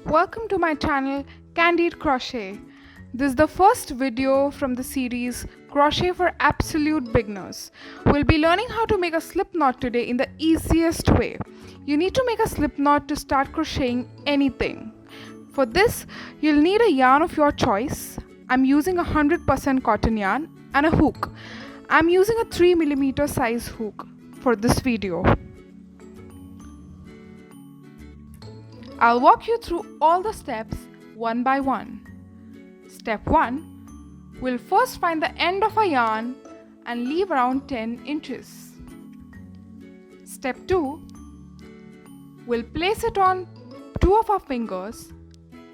Welcome to my channel Candid Crochet. This is the first video from the series Crochet for Absolute Beginners. We'll be learning how to make a slip knot today in the easiest way. You need to make a slip knot to start crocheting anything. For this, you'll need a yarn of your choice. I'm using 100% cotton yarn and a hook. I'm using a 3mm size hook for this video. I'll walk you through all the steps one by one. Step 1. We'll first find the end of a yarn and leave around 10 inches. Step 2. We'll place it on two of our fingers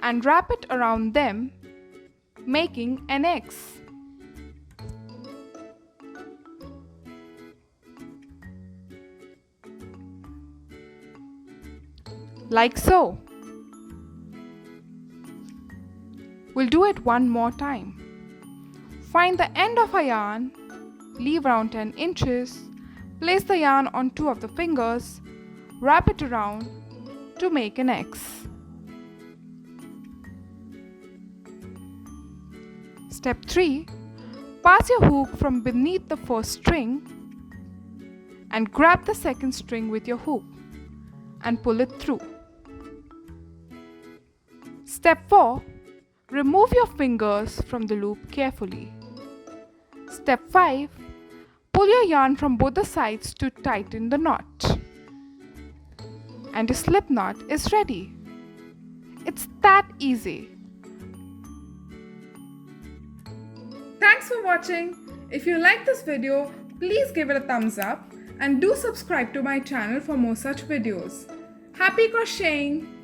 and wrap it around them, making an X. Like so. We'll do it one more time. Find the end of a yarn, leave around 10 inches, place the yarn on two of the fingers, wrap it around to make an X. Step 3. Pass your hook from beneath the first string and grab the second string with your hook and pull it through. Step 4. Remove your fingers from the loop carefully. Step 5. Pull your yarn from both the sides to tighten the knot. And your slip knot is ready. It's that easy. Thanks for watching. If you like this video, please give it a thumbs up and do subscribe to my channel for more such videos. Happy crocheting!